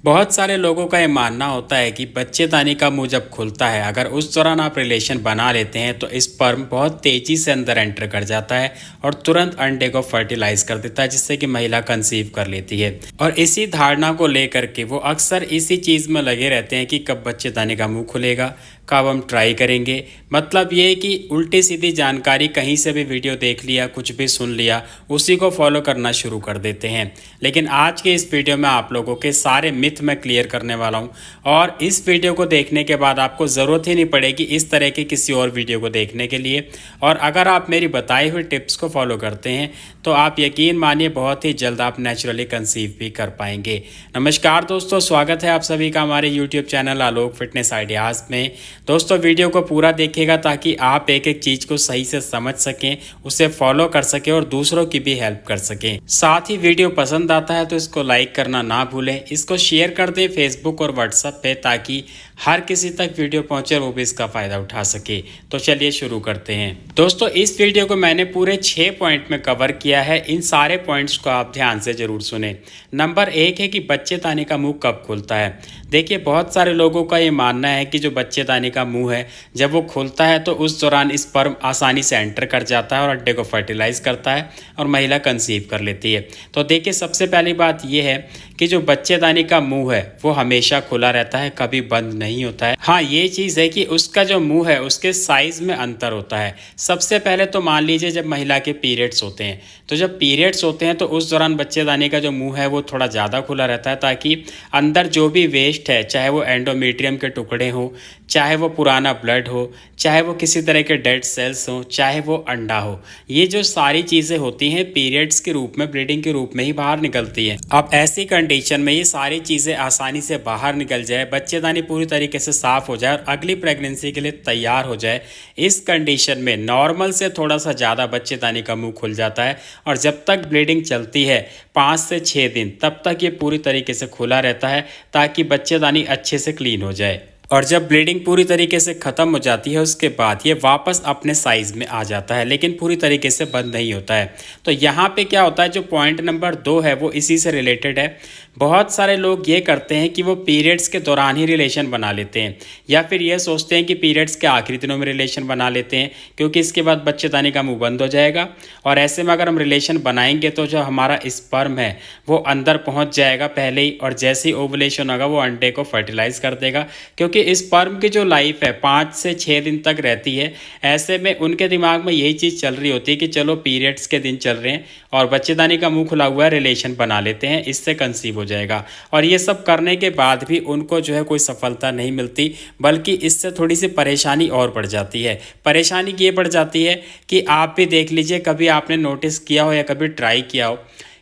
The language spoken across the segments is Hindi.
बहुत सारे लोगों का ये मानना होता है कि बच्चेदानी का मुंह जब खुलता है, अगर उस दौरान आप रिलेशन बना लेते हैं तो स्पर्म बहुत तेजी से अंदर एंटर कर जाता है और तुरंत अंडे को फर्टिलाइज कर देता है, जिससे कि महिला कंसीव कर लेती है। और इसी धारणा को लेकर के वो अक्सर इसी चीज में लगे रहते हैं कि कब बच्चेदानी का मुंह खुलेगा, कब हम ट्राई करेंगे। मतलब ये है कि उल्टी सीधी जानकारी कहीं से भी वीडियो देख लिया, कुछ भी सुन लिया, उसी को फॉलो करना शुरू कर देते हैं। लेकिन आज के इस वीडियो में आप लोगों के सारे मिथ मैं क्लियर करने वाला हूं, और इस वीडियो को देखने के बाद आपको ज़रूरत ही नहीं पड़ेगी इस तरह के किसी और वीडियो को देखने के लिए। और अगर आप मेरी बताई हुई टिप्स को फॉलो करते हैं तो आप यकीन मानिए बहुत ही जल्द आप नेचुरली कंसीव भी कर पाएंगे। नमस्कार दोस्तों, स्वागत है आप सभी का हमारे यूट्यूब चैनल आलोक फिटनेस आइडियाज़ में। दोस्तों वीडियो को पूरा देखिएगा ताकि आप एक एक चीज़ को सही से समझ सकें, उसे फॉलो कर सकें और दूसरों की भी हेल्प कर सकें। साथ ही वीडियो पसंद आता है तो इसको लाइक करना ना भूलें, इसको शेयर कर दें फेसबुक और व्हाट्सएप पे ताकि हर किसी तक वीडियो पहुंचे और वो भी इसका फ़ायदा उठा सके। तो चलिए शुरू करते हैं। दोस्तों इस वीडियो को मैंने पूरे 6 पॉइंट में कवर किया है, इन सारे पॉइंट्स को आप ध्यान से ज़रूर सुने। नंबर 1 है कि बच्चेदानी का मुंह कब खुलता है। देखिए बहुत सारे लोगों का ये मानना है कि जो बच्चेदानी का मुंह है जब वो खुलता है तो उस दौरान स्पर्म आसानी से एंटर कर जाता है और अंडे को फर्टिलाइज करता है और महिला कंसीव कर लेती है। तो देखिए सबसे पहली बात ये है कि जो बच्चेदानी का मुंह है वो हमेशा खुला रहता है, कभी बंद नहीं होता है। हाँ ये चीज़ है कि उसका जो मुंह है उसके साइज में अंतर होता है। सबसे पहले तो मान लीजिए जब महिला के पीरियड्स होते हैं, तो जब पीरियड्स होते हैं तो उस दौरान बच्चेदानी का जो मुंह है वो थोड़ा ज़्यादा खुला रहता है ताकि अंदर जो भी वेस्ट है, चाहे वो एंडोमेट्रियम के टुकड़े हों, चाहे वो पुराना ब्लड हो, चाहे वो किसी तरह के डेड सेल्स हों, चाहे वो अंडा हो, ये जो सारी चीज़ें होती हैं पीरियड्स के रूप में, ब्लीडिंग के रूप में ही बाहर निकलती हैं। अब ऐसी कंडीशन में ये सारी चीज़ें आसानी से बाहर निकल जाए, बच्चेदानी पूरी तरीके से साफ हो जाए और अगली प्रेगनेंसी के लिए तैयार हो जाए, इस कंडीशन में नॉर्मल से थोड़ा सा ज़्यादा बच्चेदानी का मुंह खुल जाता है। और जब तक ब्लीडिंग चलती है 5 से 6 दिन, तब तक ये पूरी तरीके से खुला रहता है ताकि बच्चेदानी अच्छे से क्लीन हो जाए। और जब ब्लीडिंग पूरी तरीके से ख़त्म हो जाती है उसके बाद ये वापस अपने साइज़ में आ जाता है, लेकिन पूरी तरीके से बंद नहीं होता है। तो यहाँ पे क्या होता है, जो पॉइंट नंबर 2 है वो इसी से रिलेटेड है। बहुत सारे लोग ये करते हैं कि वो पीरियड्स के दौरान ही रिलेशन बना लेते हैं, या फिर ये सोचते हैं कि पीरियड्स के आखिरी दिनों में रिलेशन बना लेते हैं क्योंकि इसके बाद बच्चेदानी का मुंह बंद हो जाएगा। और ऐसे में अगर हम रिलेशन बनाएंगे तो जो हमारा स्पर्म है वो अंदर पहुँच जाएगा पहले ही, और जैसे ही ओवुलेशन होगा वो अंडे को फर्टिलाइज कर देगा। क्योंकि स्पर्म की जो लाइफ है 5 से 6 दिन तक रहती है। ऐसे में उनके दिमाग में यही चीज़ चल रही होती है कि चलो पीरियड्स के दिन चल रहे हैं और बच्चेदानी का मुंह खुला हुआ है, रिलेशन बना लेते हैं, इससे कंसीव हो जाएगा। और ये सब करने के बाद भी उनको जो है कोई सफलता नहीं मिलती, बल्कि इससे थोड़ी सी परेशानी और बढ़ जाती है। परेशानी ये बढ़ जाती है कि आप भी देख लीजिए, कभी आपने नोटिस किया हो या कभी ट्राई किया हो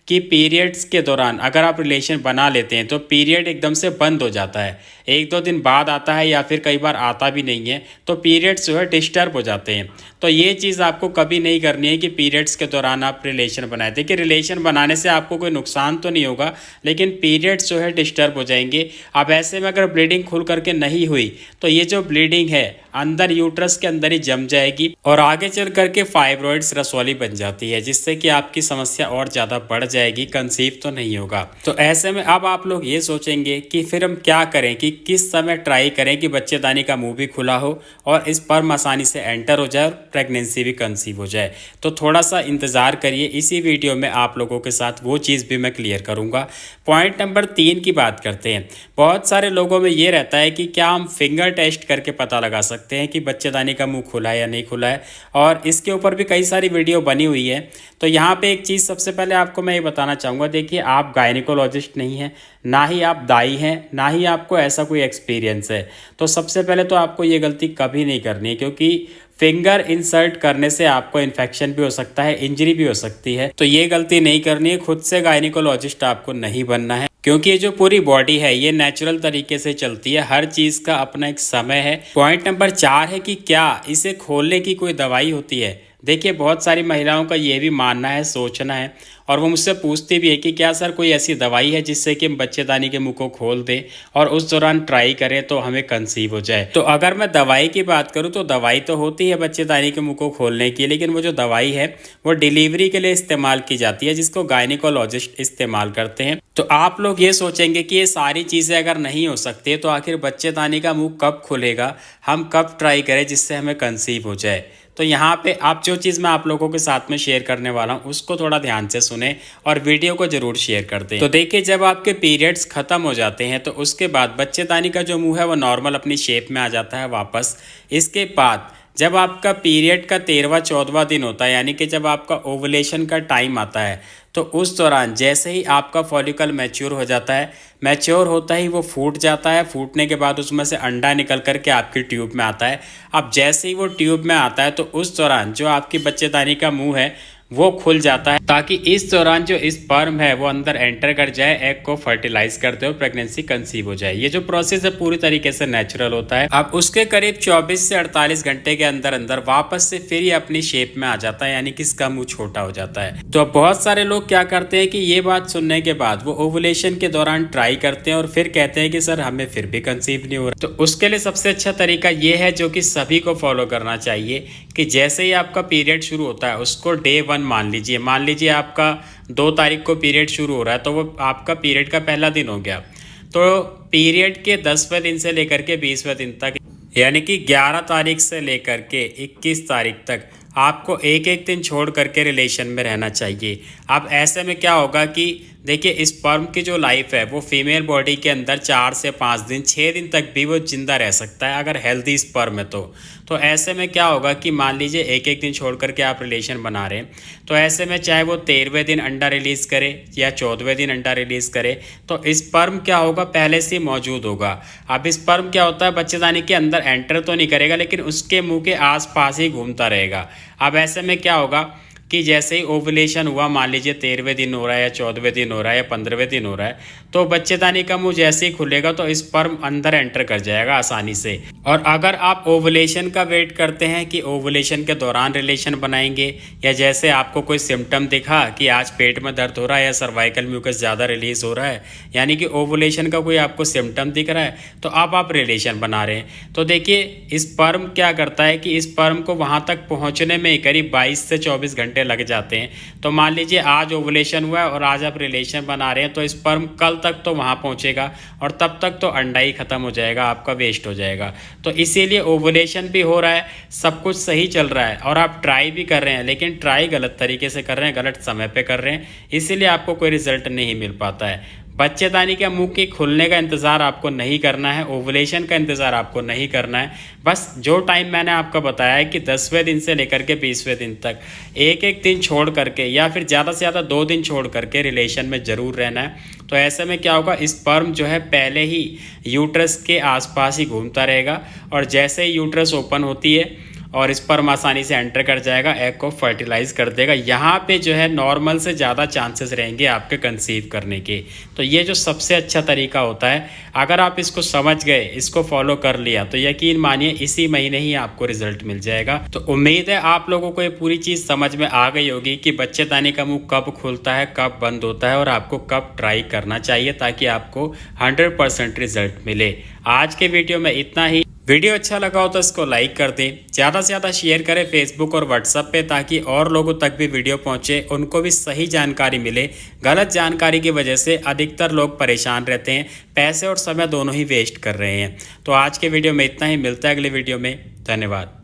कि पीरियड्स के दौरान अगर आप रिलेशन बना लेते हैं तो पीरियड एकदम से बंद हो जाता है, 1-2 दिन बाद आता है या फिर कई बार आता भी नहीं है, तो पीरियड्स जो है डिस्टर्ब हो जाते हैं। तो ये चीज़ आपको कभी नहीं करनी है कि पीरियड्स के दौरान आप रिलेशन बनाए। देखिए रिलेशन बनाने से आपको कोई नुकसान तो नहीं होगा, लेकिन पीरियड्स जो है डिस्टर्ब हो जाएंगे। अब ऐसे में अगर ब्लीडिंग खुल करके नहीं हुई तो ये जो ब्लीडिंग है अंदर यूट्रस के अंदर ही जम जाएगी और आगे चल करके फाइब्रॉइड्स रसौली बन जाती है, जिससे कि आपकी समस्या और ज़्यादा बढ़ जाएगी, कंसीव तो नहीं होगा। तो ऐसे में अब आप लोग ये सोचेंगे कि फिर हम क्या करें, कि किस समय ट्राई करें कि बच्चेदानी का मुंह भी खुला हो और स्पर्म आसानी से एंटर हो जाए और प्रेगनेंसी भी कंसीव हो जाए। तो थोड़ा सा इंतज़ार करिए, इसी वीडियो में आप लोगों के साथ वो चीज़ भी मैं क्लियर करूँगा। पॉइंट नंबर 3 की बात करते हैं। बहुत सारे लोगों में ये रहता है कि क्या हम फिंगर टेस्ट करके पता लगा सकते हैं कि बच्चेदानी का मुंह खुला है या नहीं खुला है, और इसके ऊपर भी कई सारी वीडियो बनी हुई है। तो यहाँ पे एक चीज़ सबसे पहले आपको मैं ये बताना चाहूँगा, देखिए आप गायनिकोलॉजिस्ट नहीं हैं, ना ही आप दाई हैं, ना ही आपको ऐसा कोई एक्सपीरियंस है। तो सबसे पहले तो आपको ये गलती कभी नहीं करनी है, क्योंकि फिंगर इंसर्ट करने से आपको इन्फेक्शन भी हो सकता है, इंजरी भी हो सकती है। तो ये गलती नहीं करनी है, खुद से गायनिकोलॉजिस्ट आपको नहीं बनना है, क्योंकि ये जो पूरी बॉडी है ये नेचुरल तरीके से चलती है, हर चीज़ का अपना एक समय है। पॉइंट नंबर 4 है कि क्या इसे खोलने की कोई दवाई होती है। देखिए बहुत सारी महिलाओं का ये भी मानना है, सोचना है, और वो मुझसे पूछती भी है कि क्या सर कोई ऐसी दवाई है जिससे कि हम बच्चेदानी के मुंह को खोल दें और उस दौरान ट्राई करें तो हमें कंसीव हो जाए। तो अगर मैं दवाई की बात करूं तो दवाई तो होती है बच्चेदानी के मुंह को खोलने की, लेकिन वो जो दवाई है वो डिलीवरी के लिए इस्तेमाल की जाती है, जिसको गायनिकोलॉजिस्ट इस्तेमाल करते हैं। तो आप लोग ये सोचेंगे कि ये सारी चीज़ें अगर नहीं हो सकती तो आखिर बच्चेदानी का मुंह कब खुलेगा, हम कब ट्राई करें जिससे हमें कंसीव हो जाए। तो यहाँ पे आप जो चीज़ मैं आप लोगों के साथ में शेयर करने वाला हूँ उसको थोड़ा ध्यान से सुने और वीडियो को जरूर शेयर कर दें। तो देखिए जब आपके पीरियड्स खत्म हो जाते हैं तो उसके बाद बच्चेदानी का जो मुंह है वो नॉर्मल अपनी शेप में आ जाता है वापस। इसके बाद जब आपका पीरियड का 13वां 14वां दिन होता है, यानी कि जब आपका ओवुलेशन का टाइम आता है, तो उस दौरान जैसे ही आपका फॉलिकल मैच्योर हो जाता है, मैच्योर होता ही वो फूट जाता है। फूटने के बाद उसमें से अंडा निकल करके आपकी ट्यूब में आता है। अब जैसे ही वो ट्यूब में आता है तो उस दौरान जो आपकी बच्चेदानी का मुंह है वो खुल जाता है, ताकि इस दौरान जो स्पर्म है वो अंदर एंटर कर जाए, एग को फर्टिलाइज करते हुए प्रेगनेंसी कंसीव हो जाए। ये जो प्रोसेस है पूरी तरीके से नेचुरल होता है। अब उसके करीब 24 से 48 घंटे के अंदर अंदर वापस से फिर ये अपनी शेप में आ जाता है, यानी कि इसका मुंह छोटा हो जाता है। तो अब बहुत सारे लोग क्या करते हैं कि ये बात सुनने के बाद वो ओवुलेशन के दौरान ट्राई करते हैं और फिर कहते हैं कि सर हमें फिर भी कंसीव नहीं हो रहा। तो उसके लिए सबसे अच्छा तरीका ये है जो कि सभी को फॉलो करना चाहिए कि जैसे ही आपका पीरियड शुरू होता है उसको डे 1 मान लीजिए आपका 2 तारीख को पीरियड शुरू हो रहा है तो वो आपका पीरियड का पहला दिन हो गया। तो पीरियड के 10वें दिन से लेकर के 20वें दिन तक, यानी कि 11 तारीख से लेकर के 21 तारीख तक आपको एक एक दिन छोड़ करके रिलेशन में रहना चाहिए। अब ऐसे में क्या होगा कि देखिए स्पर्म की जो लाइफ है वो फीमेल बॉडी के अंदर 4 से 5 दिन 6 दिन तक भी वो जिंदा रह सकता है अगर हेल्दी स्पर्म है तो ऐसे में क्या होगा कि मान लीजिए एक एक दिन छोड़ करके आप रिलेशन बना रहे हैं, तो ऐसे में चाहे वो 13वें दिन अंडा रिलीज़ करे या 14वें दिन अंडा रिलीज़ करे तो स्पर्म क्या होगा पहले से मौजूद होगा। अब स्पर्म क्या होता है बच्चेदानी के अंदर एंटर तो नहीं करेगा लेकिन उसके मुंह के आसपास ही घूमता रहेगा। अब ऐसे में क्या होगा कि जैसे ही ओवुलेशन हुआ, मान लीजिए 13वें दिन हो रहा है या 14वें दिन हो रहा है या 15वें दिन हो रहा है, तो बच्चेदानी का मुंह जैसे ही खुलेगा तो स्पर्म अंदर एंटर कर जाएगा आसानी से। और अगर आप ओवुलेशन का वेट करते हैं कि ओवुलेशन के दौरान रिलेशन बनाएंगे या जैसे आपको कोई सिम्टम दिखा कि आज पेट में दर्द हो रहा है या सर्वाइकल म्यूकस ज़्यादा रिलीज हो रहा है, यानी कि ओवुलेशन का कोई आपको सिम्टम दिख रहा है, तो अब आप रिलेशन बना रहे हैं, तो देखिए स्पर्म क्या करता है कि स्पर्म को वहाँ तक पहुँचने में करीब 22 से 24 घंटे लग जाते हैं। तो मान लीजिए आज ओवुलेशन हुआ है और आज आप रिलेशन बना रहे हैं तो स्पर्म कल तक तो वहां पहुंचेगा और तब तक तो अंडा ही खत्म हो जाएगा, आपका वेस्ट हो जाएगा। तो इसीलिए ओवुलेशन भी हो रहा है, सब कुछ सही चल रहा है और आप ट्राई भी कर रहे हैं, लेकिन ट्राई गलत तरीके से कर रहे हैं, गलत समय पे कर रहे हैं, इसीलिए आपको कोई रिजल्ट नहीं मिल पाता है। बच्चेदानी के मुंह के खुलने का इंतज़ार आपको नहीं करना है, ओवुलेशन का इंतज़ार आपको नहीं करना है। बस जो टाइम मैंने आपको बताया है कि 10वें दिन से लेकर के 20वें दिन तक एक एक दिन छोड़ करके या फिर ज़्यादा से ज़्यादा 2 दिन छोड़ करके रिलेशन में ज़रूर रहना है। तो ऐसे में क्या होगा स्पर्म जो है पहले ही यूट्रस के आसपास ही घूमता रहेगा और जैसे ही यूट्रस ओपन होती है और स्पर्म आसानी से एंटर कर जाएगा, एग को फर्टिलाइज कर देगा। यहाँ पे जो है नॉर्मल से ज़्यादा चांसेस रहेंगे आपके कंसीव करने के। तो ये जो सबसे अच्छा तरीका होता है, अगर आप इसको समझ गए, इसको फॉलो कर लिया तो यकीन मानिए इसी महीने ही आपको रिजल्ट मिल जाएगा। तो उम्मीद है आप लोगों को ये पूरी चीज़ समझ में आ गई होगी कि बच्चेदानी का मुंह कब खुलता है, कब बंद होता है और आपको कब ट्राई करना चाहिए ताकि आपको 100% रिजल्ट मिले। आज के वीडियो में इतना ही। वीडियो अच्छा लगा हो तो इसको लाइक कर दें, ज़्यादा से ज़्यादा शेयर करें फेसबुक और व्हाट्सएप पे ताकि और लोगों तक भी वीडियो पहुंचे, उनको भी सही जानकारी मिले। गलत जानकारी की वजह से अधिकतर लोग परेशान रहते हैं, पैसे और समय दोनों ही वेस्ट कर रहे हैं। तो आज के वीडियो में इतना ही, मिलता है अगले वीडियो में। धन्यवाद।